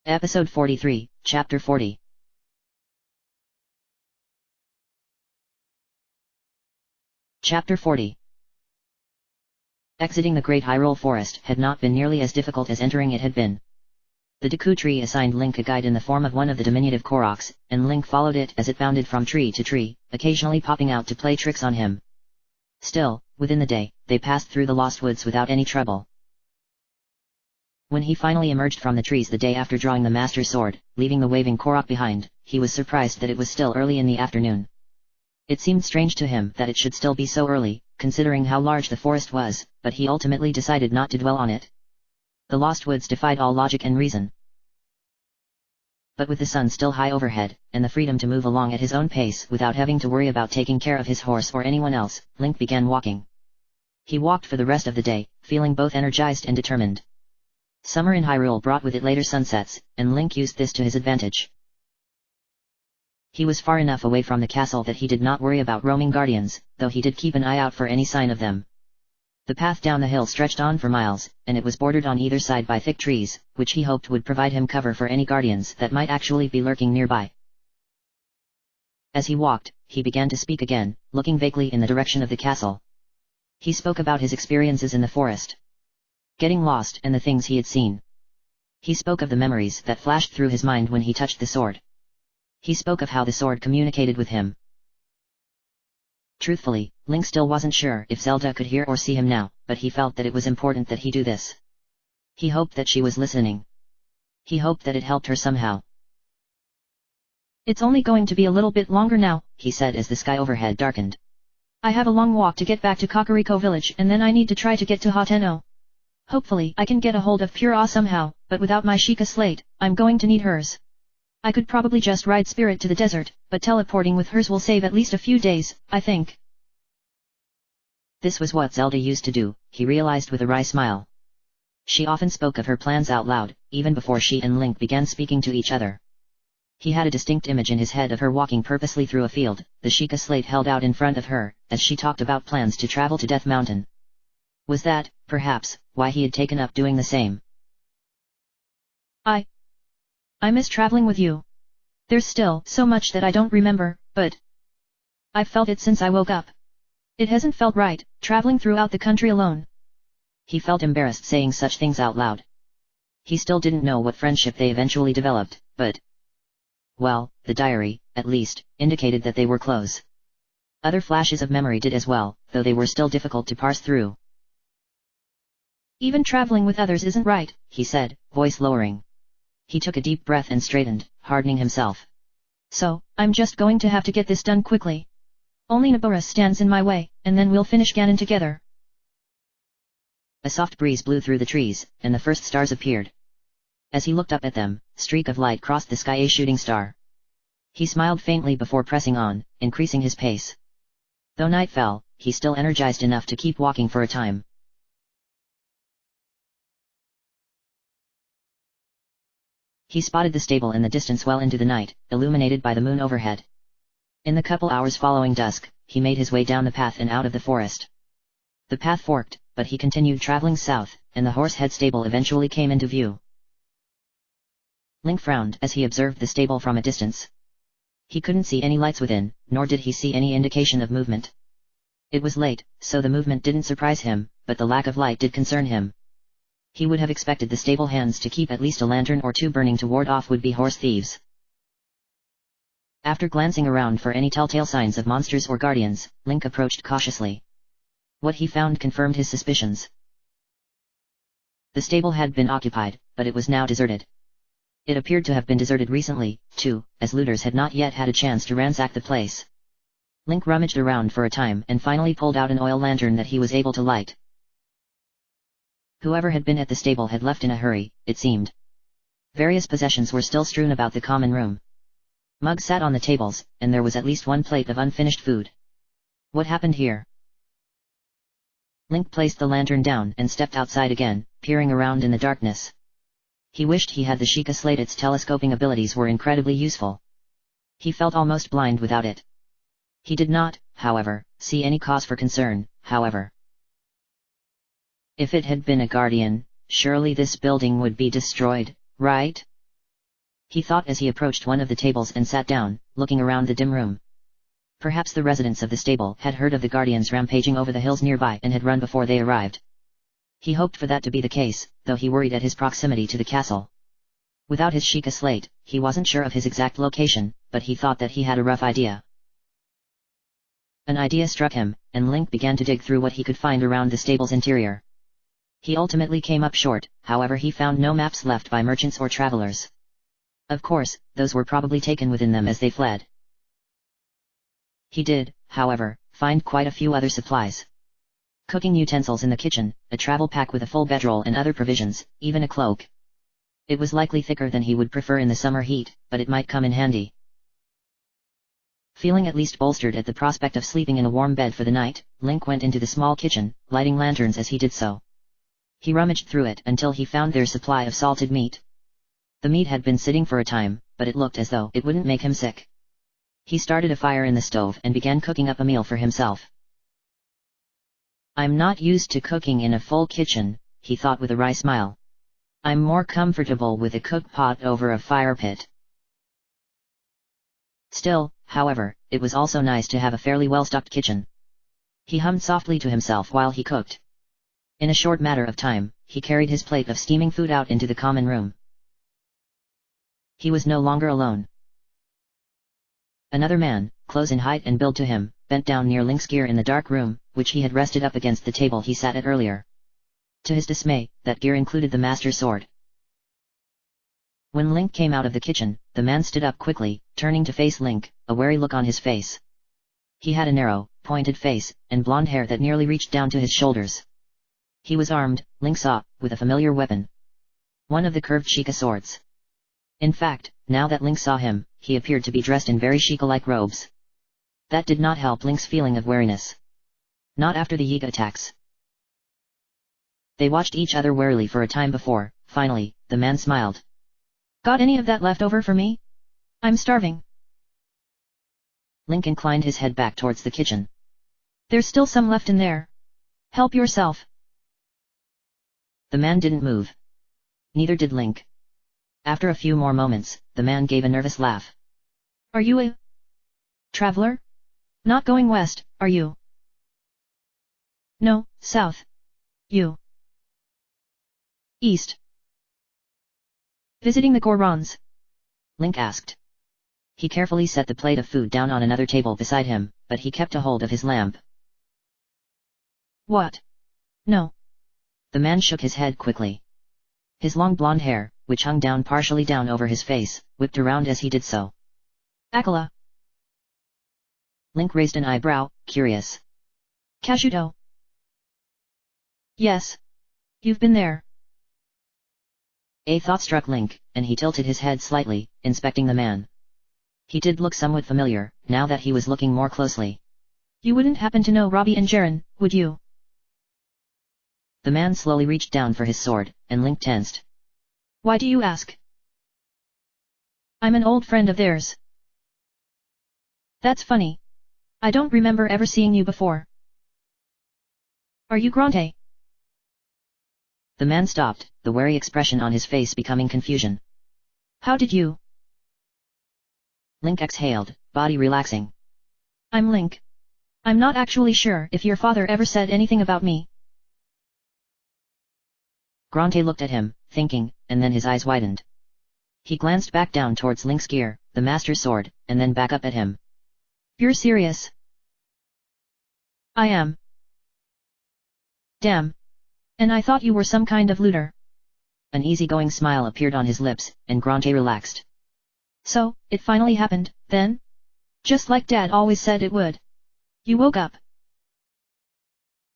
Episode 43, Chapter 40. Chapter 40. Exiting the Great Hyrule Forest had not been nearly as difficult as entering it had been. The Deku Tree assigned Link a guide in the form of one of the diminutive Koroks, and Link followed it as it bounded from tree to tree, occasionally popping out to play tricks on him. Still, within the day, they passed through the Lost Woods without any trouble. When he finally emerged from the trees the day after drawing the Master Sword, leaving the waving Korok behind, he was surprised that it was still early in the afternoon. It seemed strange to him that it should still be so early, considering how large the forest was, but he ultimately decided not to dwell on it. The Lost Woods defied all logic and reason. But with the sun still high overhead, and the freedom to move along at his own pace without having to worry about taking care of his horse or anyone else, Link began walking. He walked for the rest of the day, feeling both energized and determined. Summer in Hyrule brought with it later sunsets, and Link used this to his advantage. He was far enough away from the castle that he did not worry about roaming guardians, though he did keep an eye out for any sign of them. The path down the hill stretched on for miles, and it was bordered on either side by thick trees, which he hoped would provide him cover for any guardians that might actually be lurking nearby. As he walked, he began to speak again, looking vaguely in the direction of the castle. He spoke about his experiences in the forest, getting lost, and the things he had seen. He spoke of the memories that flashed through his mind when he touched the sword. He spoke of how the sword communicated with him. Truthfully, Link still wasn't sure if Zelda could hear or see him now, but he felt that it was important that he do this. He hoped that she was listening. He hoped that it helped her somehow. "It's only going to be a little bit longer now," he said as the sky overhead darkened. "I have a long walk to get back to Kakariko Village, and then I need to try to get to Hateno. Hopefully I can get a hold of Pure Awe somehow, but without my Sheikah Slate, I'm going to need hers. I could probably just ride Spirit to the desert, but teleporting with hers will save at least a few days, I think." This was what Zelda used to do, he realized with a wry smile. She often spoke of her plans out loud, even before she and Link began speaking to each other. He had a distinct image in his head of her walking purposely through a field, the Sheikah Slate held out in front of her, as she talked about plans to travel to Death Mountain. Was that, perhaps, why he had taken up doing the same? I miss traveling with you. There's still so much that I don't remember, but I've felt it since I woke up. It hasn't felt right, traveling throughout the country alone. He felt embarrassed saying such things out loud. He still didn't know what friendship they eventually developed, but, well, the diary, at least, indicated that they were close. Other flashes of memory did as well, though they were still difficult to parse through. "Even traveling with others isn't right," he said, voice lowering. He took a deep breath and straightened, hardening himself. "So, I'm just going to have to get this done quickly. Only Nabooru stands in my way, and then we'll finish Ganon together." A soft breeze blew through the trees, and the first stars appeared. As he looked up at them, a streak of light crossed the sky, a shooting star. He smiled faintly before pressing on, increasing his pace. Though night fell, he still energized enough to keep walking for a time. He spotted the stable in the distance well into the night, illuminated by the moon overhead. In the couple hours following dusk, he made his way down the path and out of the forest. The path forked, but he continued traveling south, and the Horsehead stable eventually came into view. Link frowned as he observed the stable from a distance. He couldn't see any lights within, nor did he see any indication of movement. It was late, so the movement didn't surprise him, but the lack of light did concern him. He would have expected the stable hands to keep at least a lantern or two burning to ward off would-be horse thieves. After glancing around for any telltale signs of monsters or guardians, Link approached cautiously. What he found confirmed his suspicions. The stable had been occupied, but it was now deserted. It appeared to have been deserted recently, too, as looters had not yet had a chance to ransack the place. Link rummaged around for a time and finally pulled out an oil lantern that he was able to light. Whoever had been at the stable had left in a hurry, it seemed. Various possessions were still strewn about the common room. Mugs sat on the tables, and there was at least one plate of unfinished food. What happened here? Link placed the lantern down and stepped outside again, peering around in the darkness. He wished he had the Sheikah Slate. Its telescoping abilities were incredibly useful. He felt almost blind without it. He did not, however, see any cause for concern, however. If it had been a guardian, surely this building would be destroyed, right? he thought as he approached one of the tables and sat down, looking around the dim room. Perhaps the residents of the stable had heard of the guardians rampaging over the hills nearby and had run before they arrived. He hoped for that to be the case, though he worried at his proximity to the castle. Without his Sheikah slate, he wasn't sure of his exact location, but he thought that he had a rough idea. An idea struck him, and Link began to dig through what he could find around the stable's interior. He ultimately came up short, however he found no maps left by merchants or travelers. Of course, those were probably taken within them as they fled. He did, however, find quite a few other supplies. Cooking utensils in the kitchen, a travel pack with a full bedroll and other provisions, even a cloak. It was likely thicker than he would prefer in the summer heat, but it might come in handy. Feeling at least bolstered at the prospect of sleeping in a warm bed for the night, Link went into the small kitchen, lighting lanterns as he did so. He rummaged through it until he found their supply of salted meat. The meat had been sitting for a time, but it looked as though it wouldn't make him sick. He started a fire in the stove and began cooking up a meal for himself. I'm not used to cooking in a full kitchen, he thought with a wry smile. I'm more comfortable with a cook pot over a fire pit. Still, however, it was also nice to have a fairly well-stocked kitchen. He hummed softly to himself while he cooked. In a short matter of time, he carried his plate of steaming food out into the common room. He was no longer alone. Another man, close in height and build to him, bent down near Link's gear in the dark room, which he had rested up against the table he sat at earlier. To his dismay, that gear included the Master Sword. When Link came out of the kitchen, the man stood up quickly, turning to face Link, a wary look on his face. He had a narrow, pointed face, and blonde hair that nearly reached down to his shoulders. He was armed, Link saw, with a familiar weapon. One of the curved Sheikah swords. In fact, now that Link saw him, he appeared to be dressed in very Sheikah-like robes. That did not help Link's feeling of wariness. Not after the Yiga attacks. They watched each other warily for a time before, finally, the man smiled. Got any of that left over for me? I'm starving. Link inclined his head back towards the kitchen. There's still some left in there. Help yourself. The man didn't move. Neither did Link. After a few more moments, the man gave a nervous laugh. Are you a traveler? Not going west, are you? No, south. You. East. Visiting the Gorons? Link asked. He carefully set the plate of food down on another table beside him, but he kept a hold of his lamp. What? No. The man shook his head quickly. His long blonde hair, which hung down partially down over his face, whipped around as he did so. Akala. Link raised an eyebrow, curious. Kashuto. Yes. You've been there. A thought struck Link, and he tilted his head slightly, inspecting the man. He did look somewhat familiar, now that he was looking more closely. You wouldn't happen to know Robbie and Jaren, would you? The man slowly reached down for his sword, and Link tensed. Why do you ask? I'm an old friend of theirs. That's funny. I don't remember ever seeing you before. Are you Grante? The man stopped, the wary expression on his face becoming confusion. How did you? Link exhaled, body relaxing. I'm Link. I'm not actually sure if your father ever said anything about me. Grante looked at him, thinking, and then his eyes widened. He glanced back down towards Link's gear, the Master Sword, and then back up at him. You're serious? I am. Damn. And I thought you were some kind of looter. An easygoing smile appeared on his lips, and Grante relaxed. So, it finally happened, then? Just like Dad always said it would. You woke up.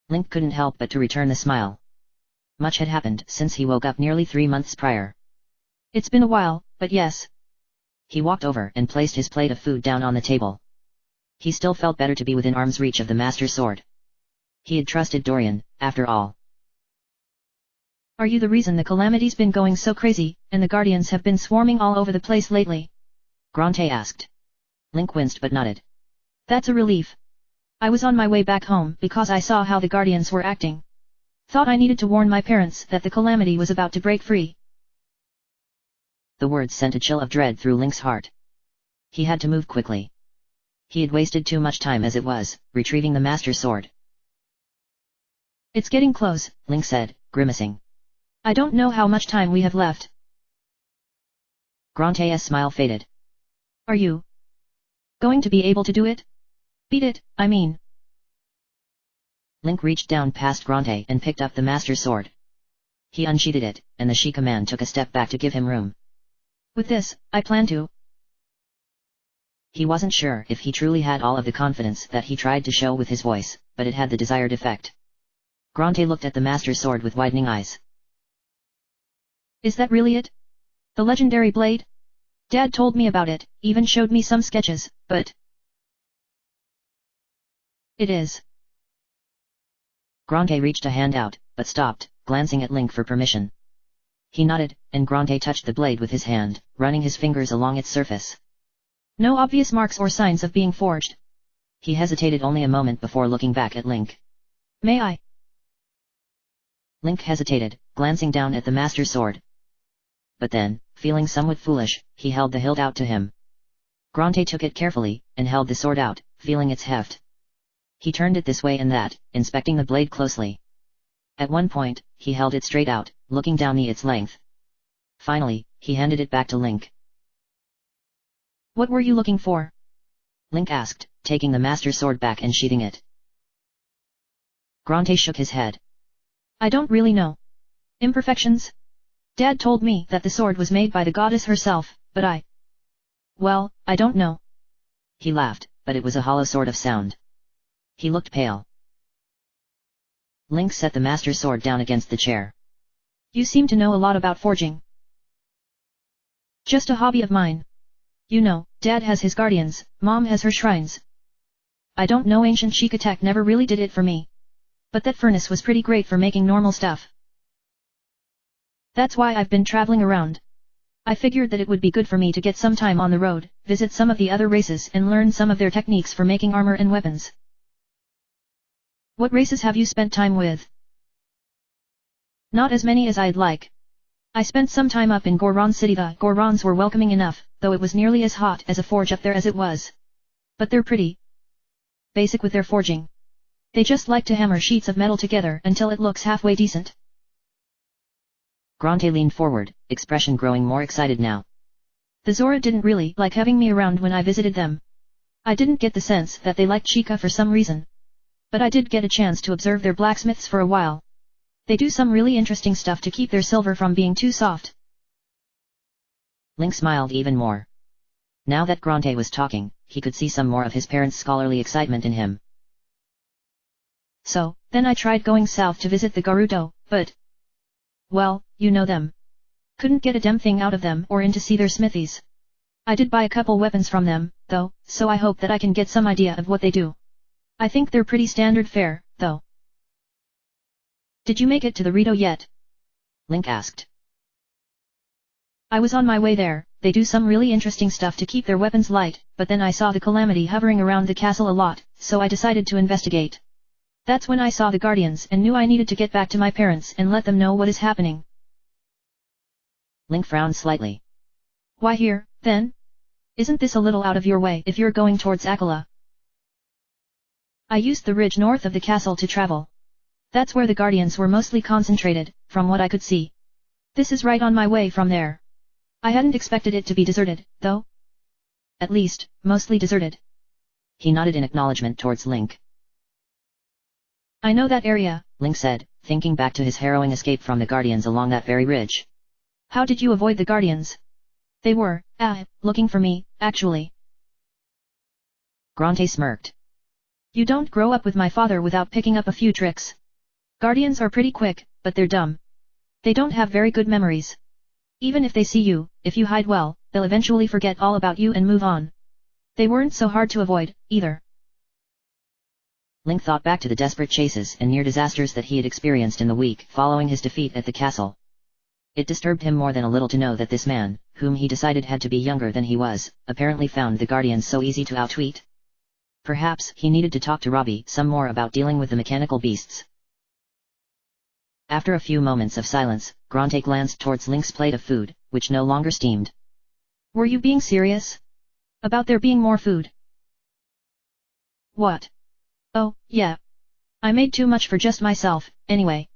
Link couldn't help but to return the smile. Much had happened since he woke up nearly 3 months prior. It's been a while, but yes. He walked over and placed his plate of food down on the table. He still felt better to be within arm's reach of the Master Sword. He had trusted Dorian, after all. Are you the reason the calamity's been going so crazy, and the Guardians have been swarming all over the place lately? Grante asked. Link winced but nodded. That's a relief. I was on my way back home because I saw how the Guardians were acting. Thought I needed to warn my parents that the calamity was about to break free. The words sent a chill of dread through Link's heart. He had to move quickly. He had wasted too much time as it was, retrieving the Master Sword. It's getting close, Link said, grimacing. I don't know how much time we have left. Grante's smile faded. Are you going to be able to do it? Beat it, I mean. Link reached down past Grante and picked up the Master Sword. He unsheathed it, and the Sheikah man took a step back to give him room. With this, I plan to. He wasn't sure if he truly had all of the confidence that he tried to show with his voice, but it had the desired effect. Grante looked at the Master Sword with widening eyes. Is that really it? The legendary blade? Dad told me about it, even showed me some sketches, but... It is. Grante reached a hand out, but stopped, glancing at Link for permission. He nodded, and Grante touched the blade with his hand, running his fingers along its surface. No obvious marks or signs of being forged. He hesitated only a moment before looking back at Link. May I? Link hesitated, glancing down at the Master Sword. But then, feeling somewhat foolish, he held the hilt out to him. Grante took it carefully, and held the sword out, feeling its heft. He turned it this way and that, inspecting the blade closely. At one point, he held it straight out, looking down its length. Finally, he handed it back to Link. What were you looking for? Link asked, taking the Master Sword back and sheathing it. Grante shook his head. I don't really know. Imperfections? Dad told me that the sword was made by the goddess herself, but well, I don't know. He laughed, but it was a hollow sort of sound. He looked pale. Link set the Master Sword down against the chair. You seem to know a lot about forging. Just a hobby of mine. You know, Dad has his guardians, Mom has her shrines. I don't know, ancient Sheikah tech never really did it for me. But that furnace was pretty great for making normal stuff. That's why I've been traveling around. I figured that it would be good for me to get some time on the road, visit some of the other races and learn some of their techniques for making armor and weapons. What races have you spent time with? Not as many as I'd like. I spent some time up in Goron City. The Gorons were welcoming enough, though it was nearly as hot as a forge up there as it was. But they're pretty basic with their forging. They just like to hammer sheets of metal together until it looks halfway decent. Grante leaned forward, expression growing more excited now. The Zora didn't really like having me around when I visited them. I didn't get the sense that they liked Sheikah for some reason. But I did get a chance to observe their blacksmiths for a while. They do some really interesting stuff to keep their silver from being too soft. Link smiled even more. Now that Grante was talking, he could see some more of his parents' scholarly excitement in him. So, then I tried going south to visit the Garuto, but... well, you know them. Couldn't get a damn thing out of them or in to see their smithies. I did buy a couple weapons from them, though, so I hope that I can get some idea of what they do. I think they're pretty standard fare, though. Did you make it to the Rito yet? Link asked. I was on my way there. They do some really interesting stuff to keep their weapons light, but then I saw the Calamity hovering around the castle a lot, so I decided to investigate. That's when I saw the Guardians and knew I needed to get back to my parents and let them know what is happening. Link frowned slightly. Why here, then? Isn't this a little out of your way if you're going towards Akala? I used the ridge north of the castle to travel. That's where the Guardians were mostly concentrated, from what I could see. This is right on my way from there. I hadn't expected it to be deserted, though. At least, mostly deserted. He nodded in acknowledgement towards Link. I know that area, Link said, thinking back to his harrowing escape from the Guardians along that very ridge. How did you avoid the Guardians? They were, looking for me, actually. Grante smirked. You don't grow up with my father without picking up a few tricks. Guardians are pretty quick, but they're dumb. They don't have very good memories. Even if they see you, if you hide well, they'll eventually forget all about you and move on. They weren't so hard to avoid, either. Link thought back to the desperate chases and near disasters that he had experienced in the week following his defeat at the castle. It disturbed him more than a little to know that this man, whom he decided had to be younger than he was, apparently found the Guardians so easy to outwit. Perhaps he needed to talk to Robbie some more about dealing with the mechanical beasts. After a few moments of silence, Gronte glanced towards Link's plate of food, which no longer steamed. Were you being serious? About there being more food? What? Oh, yeah. I made too much for just myself, anyway.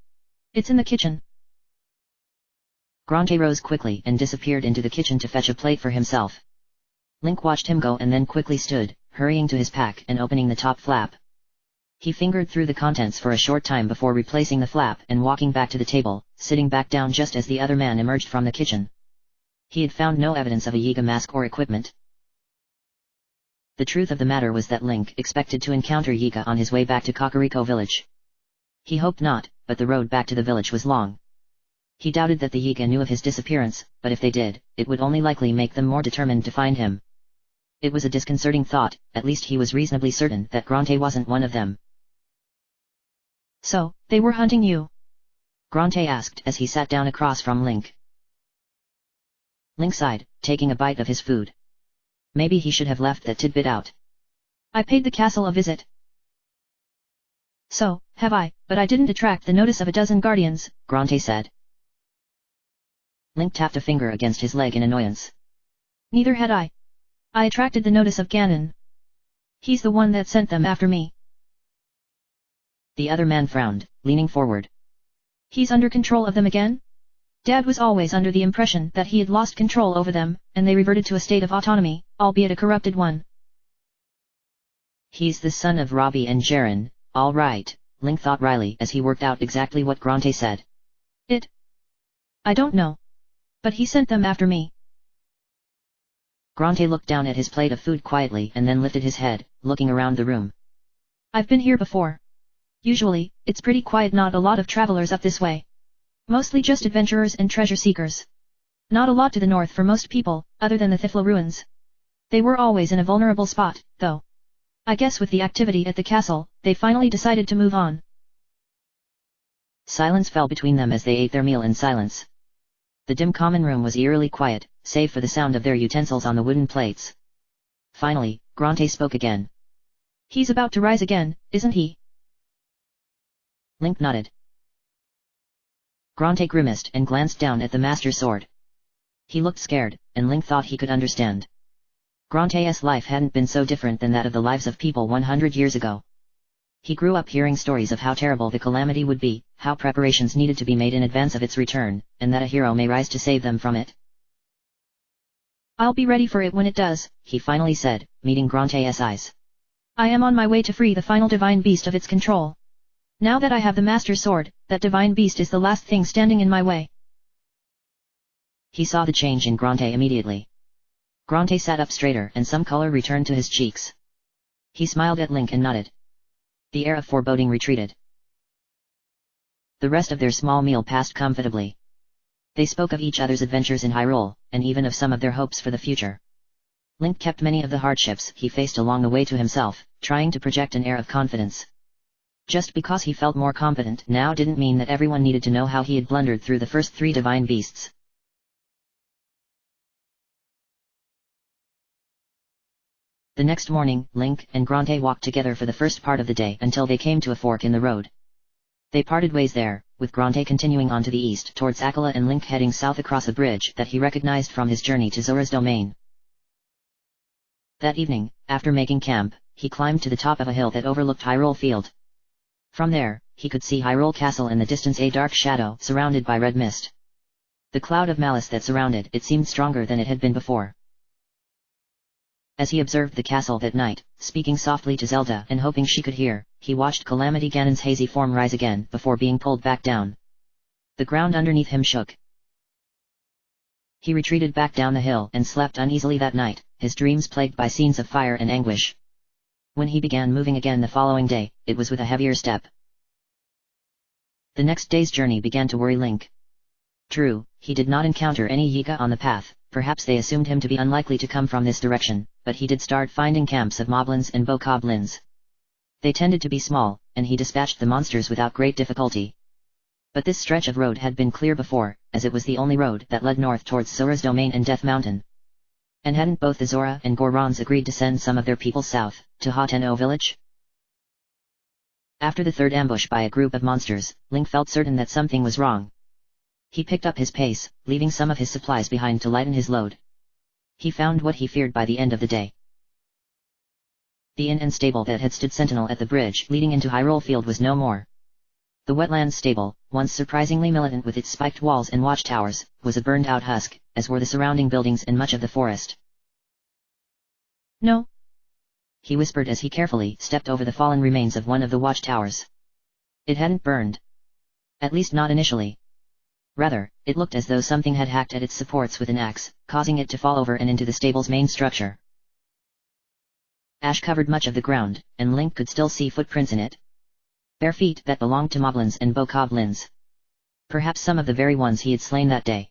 It's in the kitchen. Gronte rose quickly and disappeared into the kitchen to fetch a plate for himself. Link watched him go and then quickly stood, hurrying to his pack and opening the top flap. He fingered through the contents for a short time before replacing the flap and walking back to the table, sitting back down just as the other man emerged from the kitchen. He had found no evidence of a Yiga mask or equipment. The truth of the matter was that Link expected to encounter Yiga on his way back to Kakariko village. He hoped not, but the road back to the village was long. He doubted that the Yiga knew of his disappearance, but if they did, it would only likely make them more determined to find him. It was a disconcerting thought, at least he was reasonably certain that Gronte wasn't one of them. So, they were hunting you? Gronte asked as he sat down across from Link. Link sighed, taking a bite of his food. Maybe he should have left that tidbit out. I paid the castle a visit. So, have I, but I didn't attract the notice of a dozen guardians, Gronte said. Link tapped a finger against his leg in annoyance. Neither had I. I attracted the notice of Ganon. He's the one that sent them after me. The other man frowned, leaning forward. He's under control of them again? Dad was always under the impression that he had lost control over them, and they reverted to a state of autonomy, albeit a corrupted one. He's the son of Robbie and Jaren, all right, Link thought wryly as he worked out exactly what Gronte said. I don't know. But he sent them after me. Gronte looked down at his plate of food quietly and then lifted his head, looking around the room. I've been here before. Usually, it's pretty quiet, not a lot of travelers up this way. Mostly just adventurers and treasure seekers. Not a lot to the north for most people, other than the Thifla ruins. They were always in a vulnerable spot, though. I guess with the activity at the castle, they finally decided to move on. Silence fell between them as they ate their meal in silence. The dim common room was eerily quiet, save for the sound of their utensils on the wooden plates. Finally, Gronte spoke again. He's about to rise again, isn't he? Link nodded. Gronte grimaced and glanced down at the Master Sword. He looked scared, and Link thought he could understand. Gronte's life hadn't been so different than that of the lives of people 100 years ago. He grew up hearing stories of how terrible the calamity would be, how preparations needed to be made in advance of its return, and that a hero may rise to save them from it. I'll be ready for it when it does, he finally said, meeting Gronte's eyes. I am on my way to free the final divine beast of its control. Now that I have the Master Sword, that divine beast is the last thing standing in my way. He saw the change in Gronte immediately. Gronte sat up straighter and some color returned to his cheeks. He smiled at Link and nodded. The air of foreboding retreated. The rest of their small meal passed comfortably. They spoke of each other's adventures in Hyrule, and even of some of their hopes for the future. Link kept many of the hardships he faced along the way to himself, trying to project an air of confidence. Just because he felt more competent now didn't mean that everyone needed to know how he had blundered through the first 3 divine beasts. The next morning, Link and Gronte walked together for the first part of the day until they came to a fork in the road. They parted ways there, with Gronte continuing on to the east towards Akala and Link heading south across a bridge that he recognized from his journey to Zora's domain. That evening, after making camp, he climbed to the top of a hill that overlooked Hyrule Field. From there, he could see Hyrule Castle in the distance, a dark shadow surrounded by red mist. The cloud of malice that surrounded it seemed stronger than it had been before. As he observed the castle that night, speaking softly to Zelda and hoping she could hear, he watched Calamity Ganon's hazy form rise again before being pulled back down. The ground underneath him shook. He retreated back down the hill and slept uneasily that night, his dreams plagued by scenes of fire and anguish. When he began moving again the following day, it was with a heavier step. The next day's journey began to worry Link. True, he did not encounter any Yiga on the path, perhaps they assumed him to be unlikely to come from this direction, but he did start finding camps of moblins and bokoblins. They tended to be small, and he dispatched the monsters without great difficulty. But this stretch of road had been clear before, as it was the only road that led north towards Zora's domain and Death Mountain. And hadn't both the Zora and Gorons agreed to send some of their people south, to Hateno village? After the third ambush by a group of monsters, Link felt certain that something was wrong. He picked up his pace, leaving some of his supplies behind to lighten his load. He found what he feared by the end of the day. The inn and stable that had stood sentinel at the bridge leading into Hyrule Field was no more. The wetlands stable, once surprisingly militant with its spiked walls and watchtowers, was a burned-out husk, as were the surrounding buildings and much of the forest. No, he whispered as he carefully stepped over the fallen remains of one of the watchtowers. It hadn't burned. At least not initially. Rather, it looked as though something had hacked at its supports with an axe, causing it to fall over and into the stable's main structure. Ash covered much of the ground, and Link could still see footprints in it. Bare feet that belonged to moblins and bokoblins. Perhaps some of the very ones he had slain that day.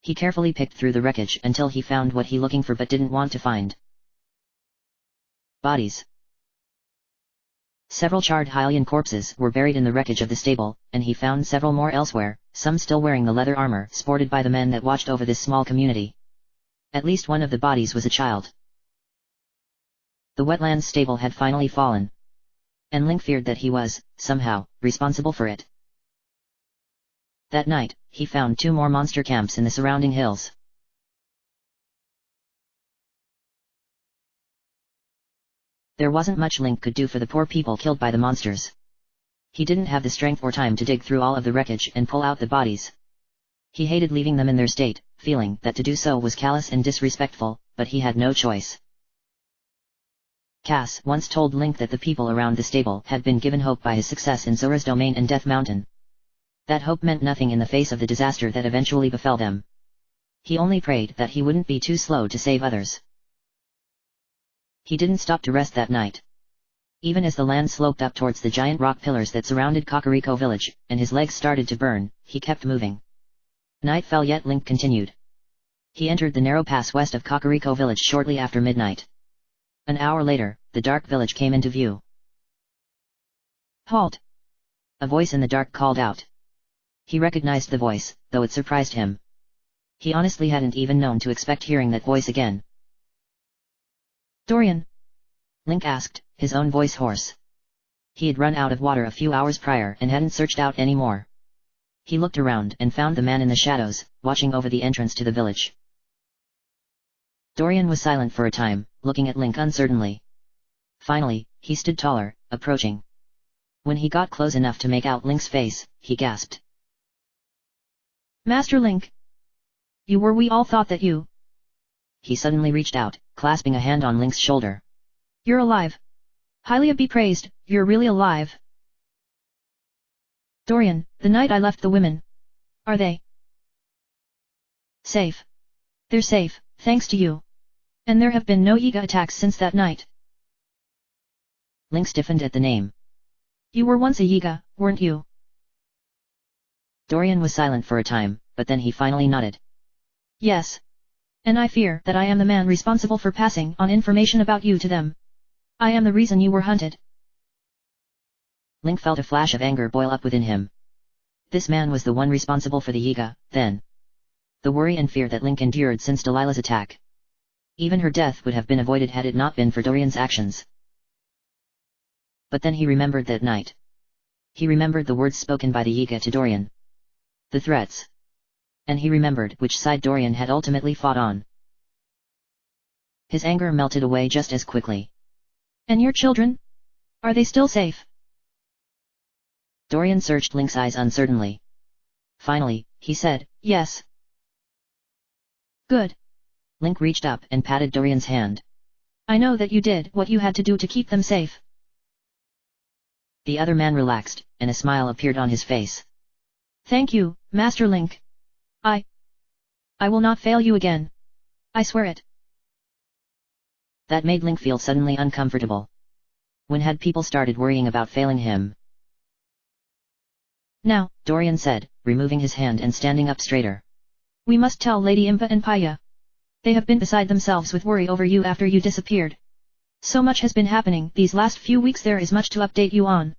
He carefully picked through the wreckage until he found what he looking for but didn't want to find. Bodies. Several charred Hylian corpses were buried in the wreckage of the stable, and he found several more elsewhere, some still wearing the leather armor sported by the men that watched over this small community. At least one of the bodies was a child. The wetlands stable had finally fallen. And Link feared that he was, somehow, responsible for it. That night, he found 2 more monster camps in the surrounding hills. There wasn't much Link could do for the poor people killed by the monsters. He didn't have the strength or time to dig through all of the wreckage and pull out the bodies. He hated leaving them in their state, feeling that to do so was callous and disrespectful, but he had no choice. Cass once told Link that the people around the stable had been given hope by his success in Zora's Domain and Death Mountain. That hope meant nothing in the face of the disaster that eventually befell them. He only prayed that he wouldn't be too slow to save others. He didn't stop to rest that night. Even as the land sloped up towards the giant rock pillars that surrounded Kakariko Village, and his legs started to burn, he kept moving. Night fell yet Link continued. He entered the narrow pass west of Kakariko Village shortly after midnight. An hour later, the dark village came into view. Halt! A voice in the dark called out. He recognized the voice, though it surprised him. He honestly hadn't even known to expect hearing that voice again. Dorian? Link asked, his own voice hoarse. He had run out of water a few hours prior and hadn't searched out any more. He looked around and found the man in the shadows, watching over the entrance to the village. Dorian was silent for a time, looking at Link uncertainly. Finally, he stood taller, approaching. When he got close enough to make out Link's face, he gasped. Master Link! You were we all thought that you... He suddenly reached out, clasping a hand on Link's shoulder. You're alive! Hylia be praised, you're really alive! Dorian, the night I left the women... Are they... safe? They're safe, thanks to you. And there have been no Yiga attacks since that night. Link stiffened at the name. You were once a Yiga, weren't you? Dorian was silent for a time, but then he finally nodded. Yes. And I fear that I am the man responsible for passing on information about you to them. I am the reason you were hunted. Link felt a flash of anger boil up within him. This man was the one responsible for the Yiga, then. The worry and fear that Link endured since Delilah's attack. Even her death would have been avoided had it not been for Dorian's actions. But then he remembered that night. He remembered the words spoken by the Yiga to Dorian. The threats. And he remembered which side Dorian had ultimately fought on. His anger melted away just as quickly. And your children? Are they still safe? Dorian searched Link's eyes uncertainly. Finally, he said, yes. Good. Link reached up and patted Dorian's hand. I know that you did what you had to do to keep them safe. The other man relaxed, and a smile appeared on his face. Thank you, Master Link. I will not fail you again. I swear it. That made Link feel suddenly uncomfortable. When had people started worrying about failing him? Now, Dorian said, removing his hand and standing up straighter. We must tell Lady Impa and Paya. They have been beside themselves with worry over you after you disappeared. So much has been happening these last few weeks, there is much to update you on.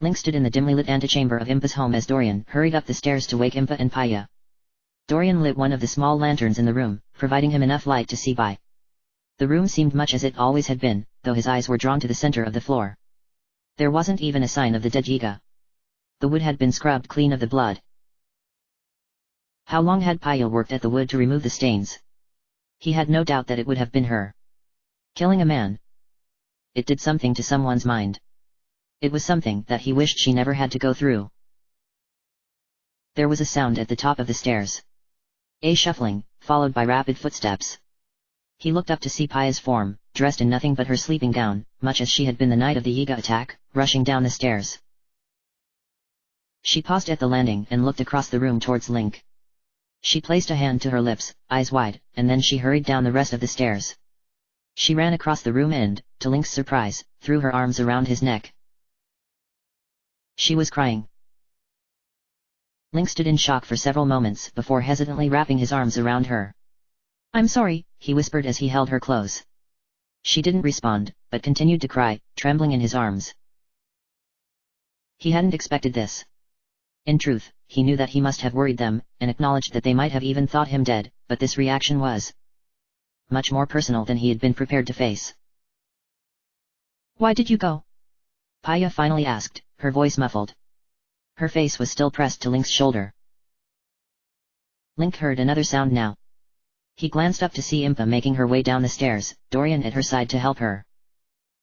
Link stood in the dimly lit antechamber of Impa's home as Dorian hurried up the stairs to wake Impa and Paya. Dorian lit one of the small lanterns in the room, providing him enough light to see by. The room seemed much as it always had been, though his eyes were drawn to the center of the floor. There wasn't even a sign of the dead Yiga. The wood had been scrubbed clean of the blood. How long had Paya worked at the wood to remove the stains? He had no doubt that it would have been her. Killing a man. It did something to someone's mind. It was something that he wished she never had to go through. There was a sound at the top of the stairs. A shuffling, followed by rapid footsteps. He looked up to see Paya's form, dressed in nothing but her sleeping gown, much as she had been the night of the Yiga attack, rushing down the stairs. She paused at the landing and looked across the room towards Link. She placed a hand to her lips, eyes wide, and then she hurried down the rest of the stairs. She ran across the room and, to Link's surprise, threw her arms around his neck. She was crying. Link stood in shock for several moments before hesitantly wrapping his arms around her. "I'm sorry," he whispered as he held her close. She didn't respond, but continued to cry, trembling in his arms. He hadn't expected this. In truth, he knew that he must have worried them, and acknowledged that they might have even thought him dead, but this reaction was much more personal than he had been prepared to face. "Why did you go?" Paya finally asked, her voice muffled. Her face was still pressed to Link's shoulder. Link heard another sound now. He glanced up to see Impa making her way down the stairs, Dorian at her side to help her.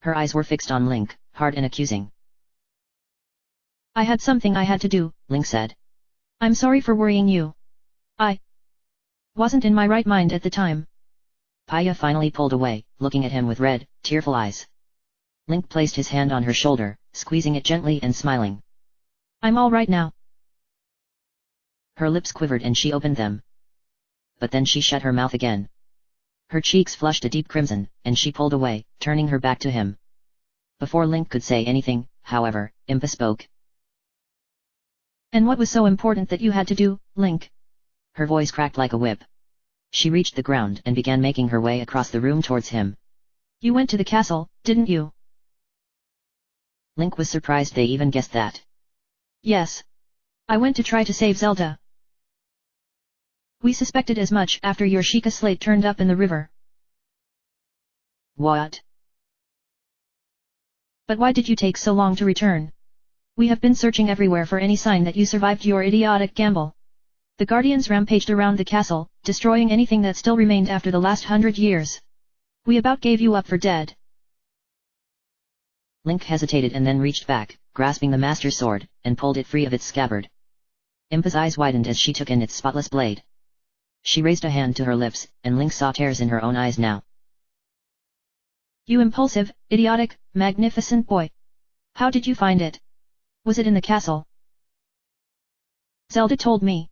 Her eyes were fixed on Link, hard and accusing. "I had something I had to do," Link said. "I'm sorry for worrying you. I wasn't in my right mind at the time." Paya finally pulled away, looking at him with red, tearful eyes. Link placed his hand on her shoulder, squeezing it gently and smiling. "I'm all right now." Her lips quivered and she opened them. But then she shut her mouth again. Her cheeks flushed a deep crimson, and she pulled away, turning her back to him. Before Link could say anything, however, Impa spoke. "And what was so important that you had to do, Link?" Her voice cracked like a whip. She reached the ground and began making her way across the room towards him. "You went to the castle, didn't you?" Link was surprised they even guessed that. "Yes. I went to try to save Zelda. We suspected as much after your Sheikah slate turned up in the river." "What?" "But why did you take so long to return? We have been searching everywhere for any sign that you survived your idiotic gamble. The Guardians rampaged around the castle, destroying anything that still remained after the last 100 years. We about gave you up for dead." Link hesitated and then reached back, grasping the Master Sword, and pulled it free of its scabbard. Impa's eyes widened as she took in its spotless blade. She raised a hand to her lips, and Link saw tears in her own eyes now. "You impulsive, idiotic, magnificent boy. How did you find it? Was it in the castle?" "Zelda told me."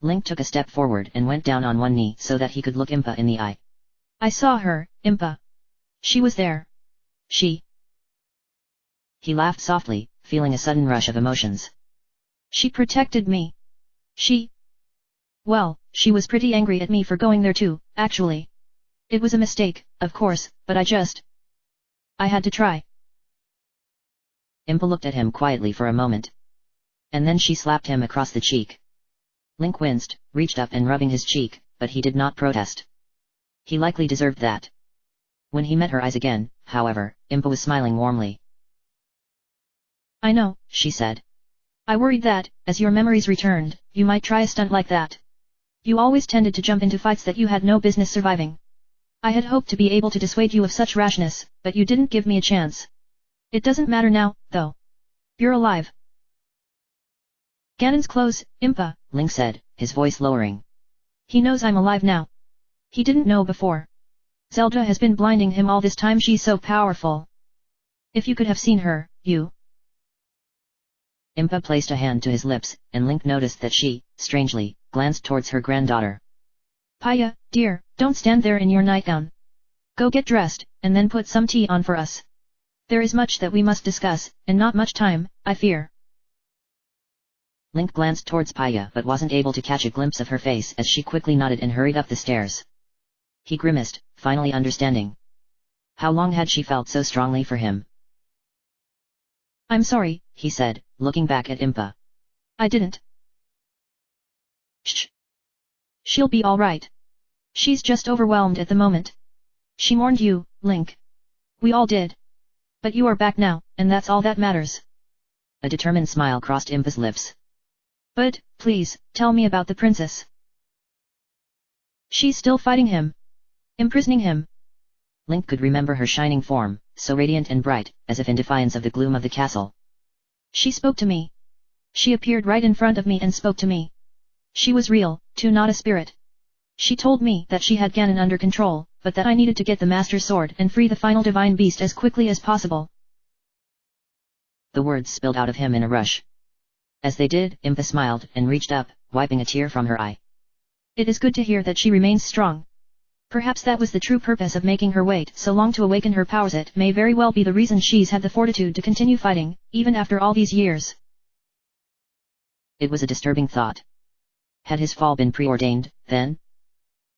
Link took a step forward and went down on one knee so that he could look Impa in the eye. "I saw her, Impa. She was there. She..." He laughed softly, feeling a sudden rush of emotions. "She protected me. Well, she was pretty angry at me for going there too, actually. It was a mistake, of course, but I had to try." Impa looked at him quietly for a moment. And then she slapped him across the cheek. Link winced, reached up and rubbing his cheek, but he did not protest. He likely deserved that. When he met her eyes again, however, Impa was smiling warmly. "I know," she said. "I worried that, as your memories returned, you might try a stunt like that. You always tended to jump into fights that you had no business surviving. I had hoped to be able to dissuade you of such rashness, but you didn't give me a chance. It doesn't matter now, though. You're alive." "Ganon's close, Impa," Link said, his voice lowering. "He knows I'm alive now. He didn't know before. Zelda has been blinding him all this time. She's so powerful. If you could have seen her, you..." Impa placed a hand to his lips, and Link noticed that she, strangely, glanced towards her granddaughter. "Paya, dear, don't stand there in your nightgown. Go get dressed, and then put some tea on for us. There is much that we must discuss, and not much time, I fear." Link glanced towards Paya but wasn't able to catch a glimpse of her face as she quickly nodded and hurried up the stairs. He grimaced, finally understanding. How long had she felt so strongly for him? "I'm sorry," he said, looking back at Impa. "I didn't." "Shh. She'll be all right. She's just overwhelmed at the moment. She mourned you, Link. We all did. But you are back now, and that's all that matters. A determined smile crossed Impa's lips. But, please, tell me about the princess. She's still fighting him. Imprisoning him. Link could remember her shining form, so radiant and bright, as if in defiance of the gloom of the castle. She spoke to me. She appeared right in front of me and spoke to me. She was real, too, not a spirit. She told me that she had Ganon under control, but that I needed to get the Master Sword and free the final divine beast as quickly as possible. The words spilled out of him in a rush. As they did, Impa smiled and reached up, wiping a tear from her eye. It is good to hear that she remains strong. Perhaps that was the true purpose of making her wait so long to awaken her powers. It may very well be the reason she's had the fortitude to continue fighting, even after all these years. It was a disturbing thought. Had his fall been preordained, then?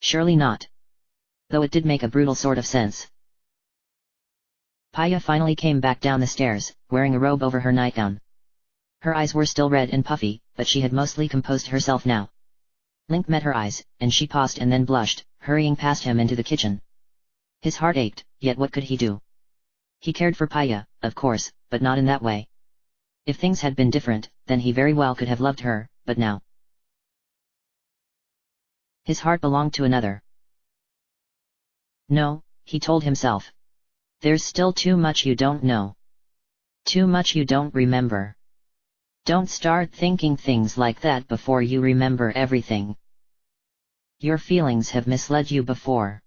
Surely not. Though it did make a brutal sort of sense. Paya finally came back down the stairs, wearing a robe over her nightgown. Her eyes were still red and puffy, but she had mostly composed herself now. Link met her eyes, and she paused and then blushed, hurrying past him into the kitchen. His heart ached, yet what could he do? He cared for Paya, of course, but not in that way. If things had been different, then he very well could have loved her, but now. His heart belonged to another. No, he told himself. There's still too much you don't know. Too much you don't remember. Don't start thinking things like that before you remember everything. Your feelings have misled you before.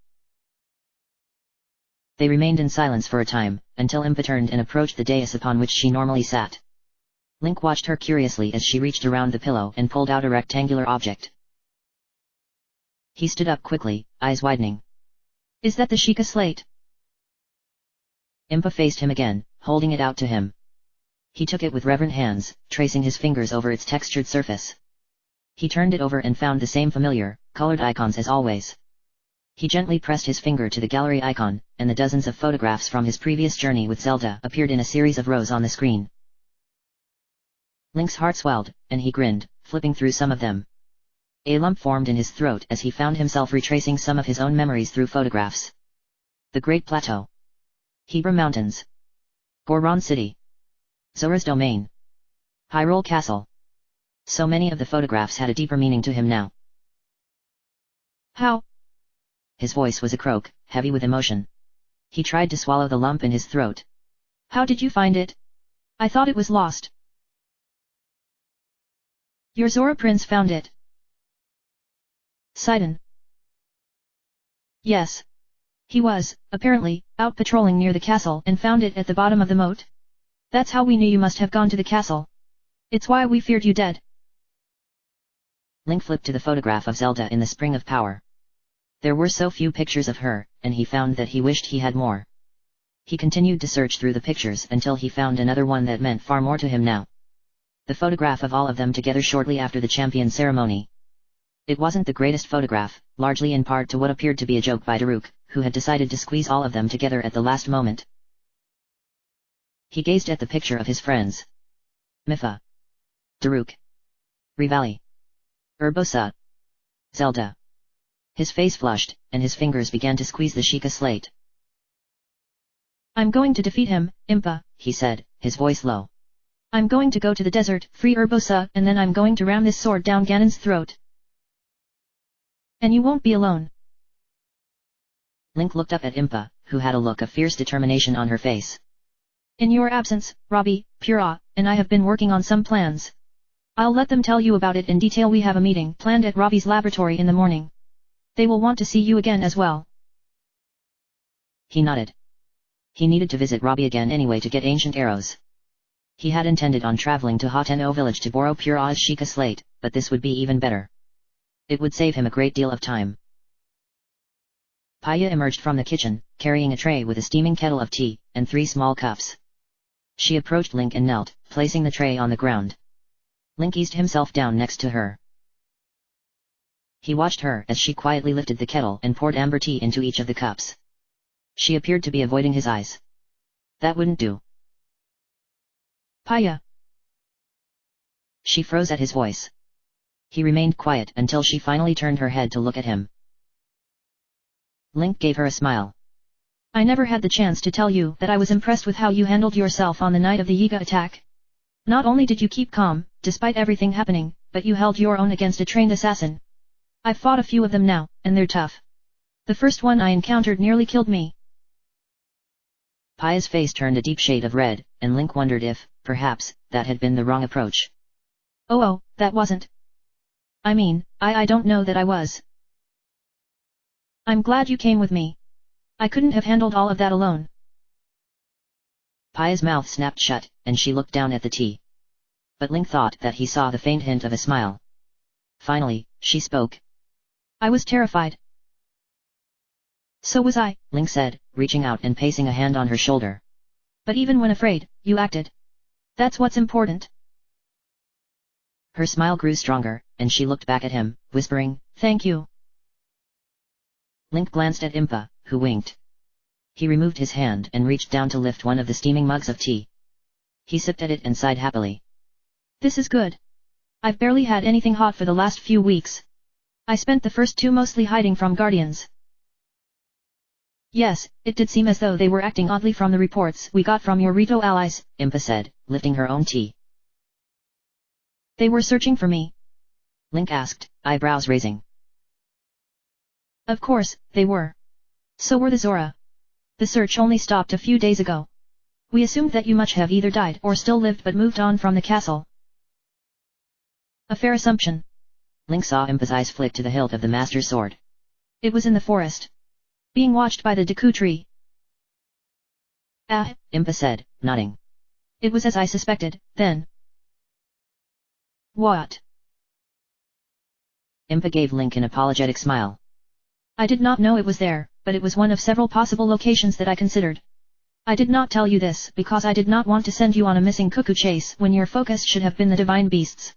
They remained in silence for a time, until Impa turned and approached the dais upon which she normally sat. Link watched her curiously as she reached around the pillow and pulled out a rectangular object. He stood up quickly, eyes widening. Is that the Sheikah slate? Impa faced him again, holding it out to him. He took it with reverent hands, tracing his fingers over its textured surface. He turned it over and found the same familiar, colored icons as always. He gently pressed his finger to the gallery icon, and the dozens of photographs from his previous journey with Zelda appeared in a series of rows on the screen. Link's heart swelled, and he grinned, flipping through some of them. A lump formed in his throat as he found himself retracing some of his own memories through photographs. The Great Plateau. Hebra Mountains. Goron City. Zora's Domain. Hyrule Castle. So many of the photographs had a deeper meaning to him now. How? His voice was a croak, heavy with emotion. He tried to swallow the lump in his throat. How did you find it? I thought it was lost. Your Zora Prince found it. Sidon. Yes. He was, apparently, out patrolling near the castle and found it at the bottom of the moat. That's how we knew you must have gone to the castle. It's why we feared you dead. Link flipped to the photograph of Zelda in the Spring of Power. There were so few pictures of her, and he found that he wished he had more. He continued to search through the pictures until he found another one that meant far more to him now. The photograph of all of them together shortly after the champion ceremony. It wasn't the greatest photograph, largely in part to what appeared to be a joke by Daruk, who had decided to squeeze all of them together at the last moment. He gazed at the picture of his friends. Mipha. Daruk. Rivali. Urbosa. Zelda. His face flushed, and his fingers began to squeeze the Sheikah slate. I'm going to defeat him, Impa, he said, his voice low. I'm going to go to the desert, free Urbosa, and then I'm going to ram this sword down Ganon's throat. And you won't be alone. Link looked up at Impa, who had a look of fierce determination on her face. In your absence, Robbie, Pura, and I have been working on some plans. I'll let them tell you about it in detail. We have a meeting planned at Robbie's laboratory in the morning. They will want to see you again as well. He nodded. He needed to visit Robbie again anyway to get ancient arrows. He had intended on traveling to Hoteno village to borrow Pura's Sheikah slate, but this would be even better. It would save him a great deal of time. Paya emerged from the kitchen, carrying a tray with a steaming kettle of tea, and 3 small cups. She approached Link and knelt, placing the tray on the ground. Link eased himself down next to her. He watched her as she quietly lifted the kettle and poured amber tea into each of the cups. She appeared to be avoiding his eyes. That wouldn't do. Paya. She froze at his voice. He remained quiet until she finally turned her head to look at him. Link gave her a smile. I never had the chance to tell you that I was impressed with how you handled yourself on the night of the Yiga attack. Not only did you keep calm, despite everything happening, but you held your own against a trained assassin. I've fought a few of them now, and they're tough. The first one I encountered nearly killed me. Paya's face turned a deep shade of red, and Link wondered if, perhaps, that had been the wrong approach. Oh, that wasn't. I mean, I don't know that I was. I'm glad you came with me. I couldn't have handled all of that alone. Paya's mouth snapped shut, and she looked down at the tea. But Link thought that he saw the faint hint of a smile. Finally, she spoke. I was terrified. So was I, Link said, reaching out and placing a hand on her shoulder. But even when afraid, you acted. That's what's important. Her smile grew stronger, and she looked back at him, whispering, Thank you. Link glanced at Impa, who winked. He removed his hand and reached down to lift one of the steaming mugs of tea. He sipped at it and sighed happily. This is good. I've barely had anything hot for the last few weeks. I spent the first 2 mostly hiding from Guardians. Yes, it did seem as though they were acting oddly from the reports we got from your Rito allies, Impa said, lifting her own tea. They were searching for me? Link asked, eyebrows raising. Of course, they were. So were the Zora. The search only stopped a few days ago. We assumed that you must have either died or still lived but moved on from the castle. A fair assumption. Link saw Impa's eyes flick to the hilt of the Master's sword. It was in the forest. Being watched by the Deku tree. Ah, Impa said, nodding. It was as I suspected, then. What? Impa gave Link an apologetic smile. I did not know it was there, but it was one of several possible locations that I considered. I did not tell you this because I did not want to send you on a missing cuckoo chase when your focus should have been the divine beasts.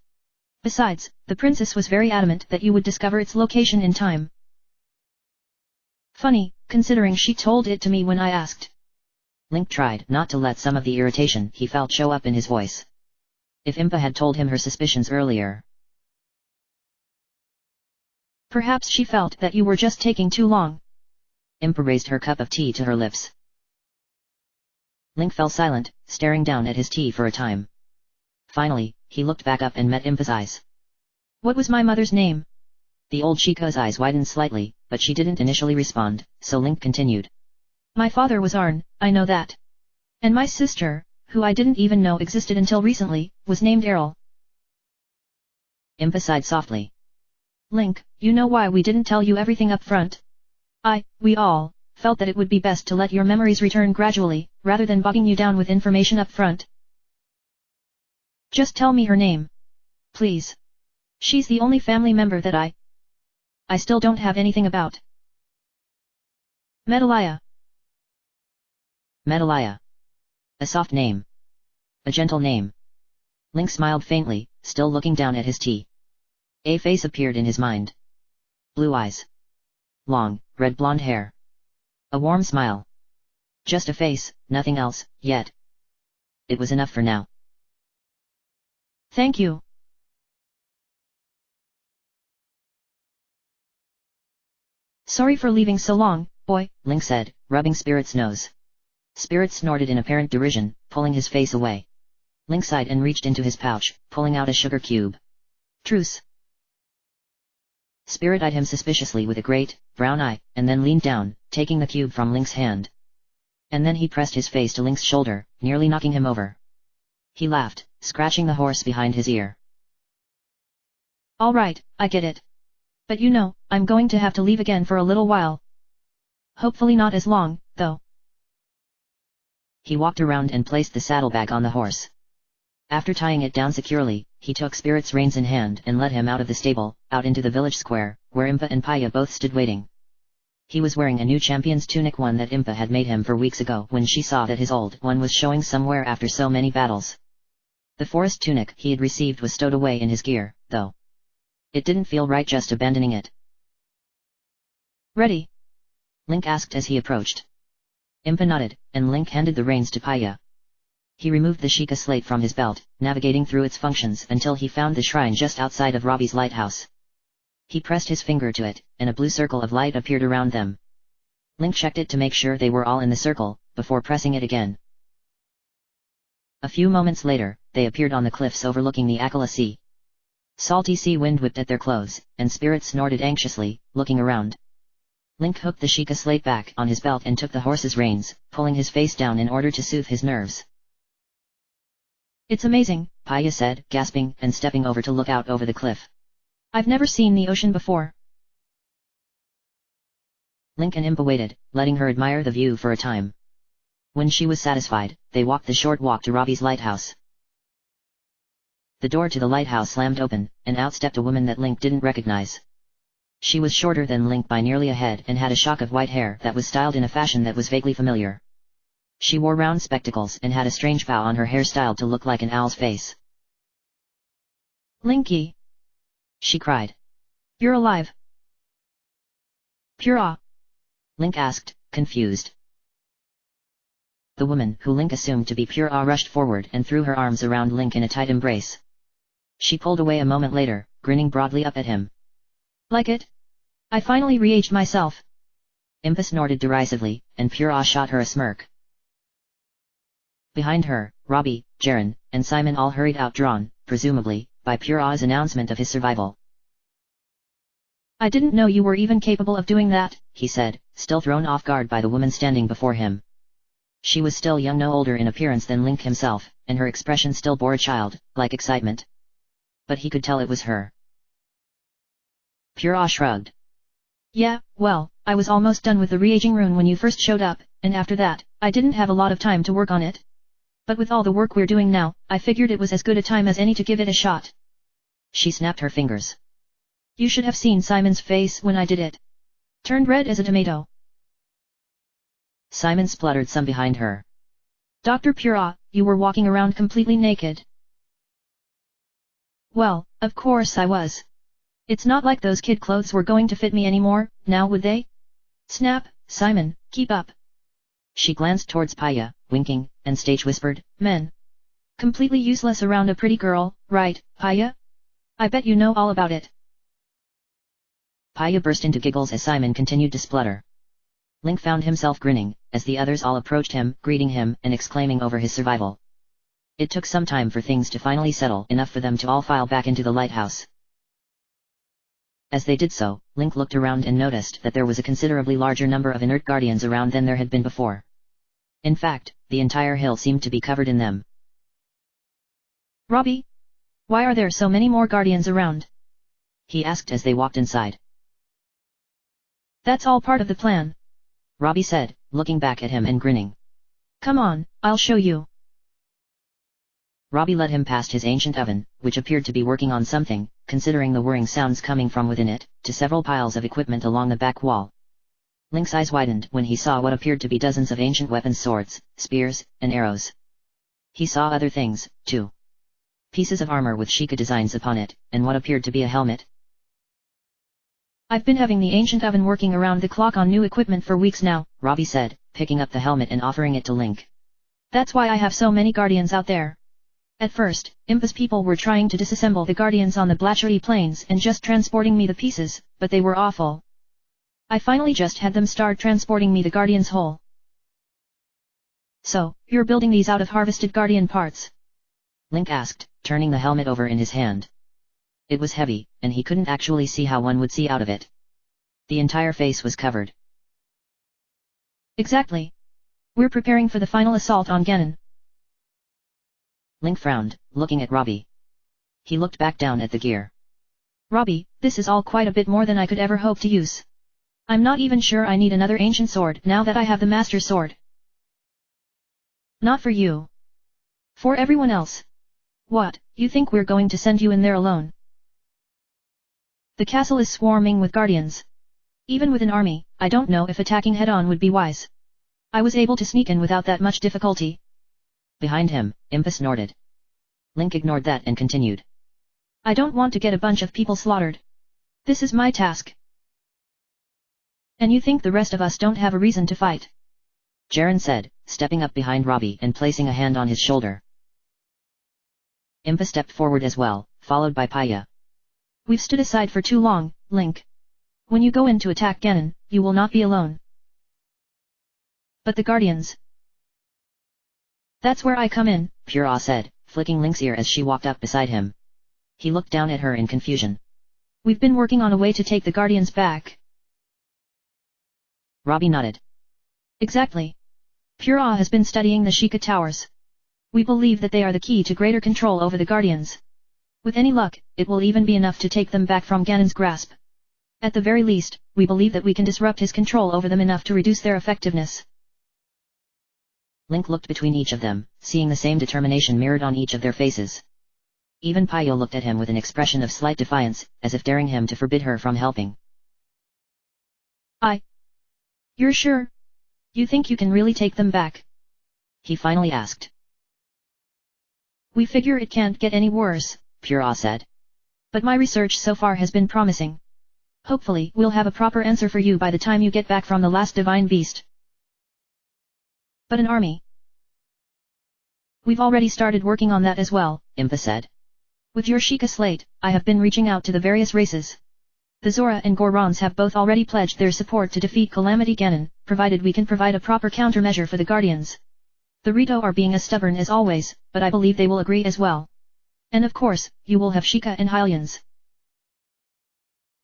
Besides, the princess was very adamant that you would discover its location in time. Funny, considering she told it to me when I asked. Link tried not to let some of the irritation he felt show up in his voice. If Impa had told him her suspicions earlier. Perhaps she felt that you were just taking too long. Impa raised her cup of tea to her lips. Link fell silent, staring down at his tea for a time. Finally, he looked back up and met Impa's eyes. What was my mother's name? The old Chica's eyes widened slightly, but she didn't initially respond, so Link continued. My father was Arn, I know that. And my sister, who I didn't even know existed until recently, was named Errol. Impa sighed softly. Link, you know why we didn't tell you everything up front? We all, felt that it would be best to let your memories return gradually, rather than bogging you down with information up front. Just tell me her name. Please. She's the only family member that I still don't have anything about. Medalia. Medalia. A soft name. A gentle name. Link smiled faintly, still looking down at his tea. A face appeared in his mind. Blue eyes. Long, red blonde hair. A warm smile. Just a face, nothing else, yet. It was enough for now. Thank you. Sorry for leaving so long, boy, Link said, rubbing Spirit's nose. Spirit snorted in apparent derision, pulling his face away. Link sighed and reached into his pouch, pulling out a sugar cube. Truce. Spirit eyed him suspiciously with a great, brown eye, and then leaned down, taking the cube from Link's hand. And then he pressed his face to Link's shoulder, nearly knocking him over. He laughed, scratching the horse behind his ear. All right, I get it. But you know, I'm going to have to leave again for a little while. Hopefully not as long, though. He walked around and placed the saddlebag on the horse. After tying it down securely, he took Spirit's reins in hand and led him out of the stable, out into the village square, where Impa and Paya both stood waiting. He was wearing a new champion's tunic, one that Impa had made him for weeks ago when she saw that his old one was showing somewhere after so many battles. The forest tunic he had received was stowed away in his gear, though. It didn't feel right just abandoning it. Ready? Link asked as he approached. Impa nodded, and Link handed the reins to Paya. He removed the Sheikah slate from his belt, navigating through its functions until he found the shrine just outside of Robbie's lighthouse. He pressed his finger to it, and a blue circle of light appeared around them. Link checked it to make sure they were all in the circle, before pressing it again. A few moments later, they appeared on the cliffs overlooking the Akala Sea. Salty sea wind whipped at their clothes, and Spirit snorted anxiously, looking around. Link hooked the Sheikah slate back on his belt and took the horse's reins, pulling his face down in order to soothe his nerves. It's amazing, Paya said, gasping and stepping over to look out over the cliff. I've never seen the ocean before. Link and Impa waited, letting her admire the view for a time. When she was satisfied, they walked the short walk to Robbie's lighthouse. The door to the lighthouse slammed open, and out stepped a woman that Link didn't recognize. She was shorter than Link by nearly a head and had a shock of white hair that was styled in a fashion that was vaguely familiar. She wore round spectacles and had a strange bow on her hair styled to look like an owl's face. Linky! She cried. You're alive! Pura! Link asked, confused. The woman, who Link assumed to be Pura, rushed forward and threw her arms around Link in a tight embrace. She pulled away a moment later, grinning broadly up at him. Like it? I finally re-aged myself. Impa snorted derisively, and Pura shot her a smirk. Behind her, Robbie, Jaren, and Simon all hurried out, drawn, presumably, by Pura's announcement of his survival. I didn't know you were even capable of doing that, he said, still thrown off guard by the woman standing before him. She was still young, no older in appearance than Link himself, and her expression still bore a child-like excitement. But he could tell it was her. Pura shrugged. Yeah, well, I was almost done with the re-aging rune when you first showed up, and after that, I didn't have a lot of time to work on it. But with all the work we're doing now, I figured it was as good a time as any to give it a shot. She snapped her fingers. You should have seen Simon's face when I did it. Turned red as a tomato. Simon spluttered some behind her. Dr. Pura, you were walking around completely naked. Well, of course I was. It's not like those kid clothes were going to fit me anymore, now would they? Snap, Simon, keep up. She glanced towards Paya, winking, and stage whispered, Men. Completely useless around a pretty girl, right, Paya? I bet you know all about it. Paya burst into giggles as Simon continued to splutter. Link found himself grinning, as the others all approached him, greeting him and exclaiming over his survival. It took some time for things to finally settle enough for them to all file back into the lighthouse. As they did so, Link looked around and noticed that there was a considerably larger number of inert guardians around than there had been before. In fact, the entire hill seemed to be covered in them. Robbie? Why are there so many more guardians around? He asked as they walked inside. That's all part of the plan, Robbie said, looking back at him and grinning. Come on, I'll show you. Robbie led him past his ancient oven, which appeared to be working on something, considering the whirring sounds coming from within it, to several piles of equipment along the back wall. Link's eyes widened when he saw what appeared to be dozens of ancient weapons, swords, spears, and arrows. He saw other things, too. Pieces of armor with Sheikah designs upon it, and what appeared to be a helmet. I've been having the ancient oven working around the clock on new equipment for weeks now, Robbie said, picking up the helmet and offering it to Link. That's why I have so many guardians out there. At first, Impa's people were trying to disassemble the guardians on the Blatchery Plains and just transporting me the pieces, but they were awful. I finally just had them start transporting me the guardians whole. So, you're building these out of harvested guardian parts? Link asked, turning the helmet over in his hand. It was heavy, and he couldn't actually see how one would see out of it. The entire face was covered. Exactly. We're preparing for the final assault on Ganon. Link frowned, looking at Robbie. He looked back down at the gear. Robbie, this is all quite a bit more than I could ever hope to use. I'm not even sure I need another ancient sword now that I have the Master Sword. Not for you. For everyone else. What, you think we're going to send you in there alone? The castle is swarming with guardians. Even with an army, I don't know if attacking head-on would be wise. I was able to sneak in without that much difficulty. Behind him, Impa snorted. Link ignored that and continued. I don't want to get a bunch of people slaughtered. This is my task. And you think the rest of us don't have a reason to fight? Jaren said, stepping up behind Robbie and placing a hand on his shoulder. Impa stepped forward as well, followed by Paya. We've stood aside for too long, Link. When you go in to attack Ganon, you will not be alone. But the Guardians. That's where I come in, Pura said, flicking Link's ear as she walked up beside him. He looked down at her in confusion. We've been working on a way to take the Guardians back. Robbie nodded. Exactly. Pura has been studying the Sheikah Towers. We believe that they are the key to greater control over the Guardians. With any luck, it will even be enough to take them back from Ganon's grasp. At the very least, we believe that we can disrupt his control over them enough to reduce their effectiveness. Link looked between each of them, seeing the same determination mirrored on each of their faces. Even Pio looked at him with an expression of slight defiance, as if daring him to forbid her from helping. You're sure? You think you can really take them back? He finally asked. We figure it can't get any worse, Pura said. But my research so far has been promising. Hopefully, we'll have a proper answer for you by the time you get back from the last divine beast. But an army? We've already started working on that as well, Impa said. With your Sheikah slate, I have been reaching out to the various races. The Zora and Gorons have both already pledged their support to defeat Calamity Ganon, provided we can provide a proper countermeasure for the Guardians. The Rito are being as stubborn as always, but I believe they will agree as well. And of course, you will have Sheikah and Hylians.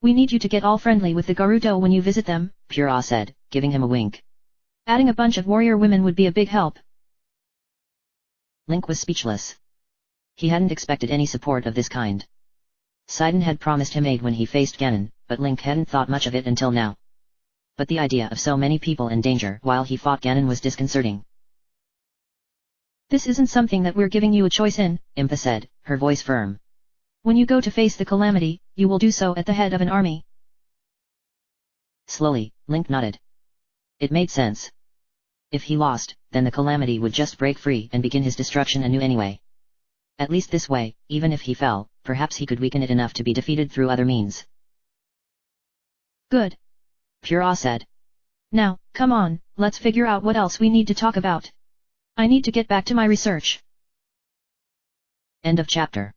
We need you to get all friendly with the Gerudo when you visit them, Pura said, giving him a wink. Adding a bunch of warrior women would be a big help. Link was speechless. He hadn't expected any support of this kind. Sidon had promised him aid when he faced Ganon, but Link hadn't thought much of it until now. But the idea of so many people in danger while he fought Ganon was disconcerting. This isn't something that we're giving you a choice in, Impa said, her voice firm. When you go to face the Calamity, you will do so at the head of an army. Slowly, Link nodded. It made sense. If he lost, then the Calamity would just break free and begin his destruction anew anyway. At least this way, even if he fell, perhaps he could weaken it enough to be defeated through other means. Good. Pura said. Now, come on, let's figure out what else we need to talk about. I need to get back to my research. End of chapter.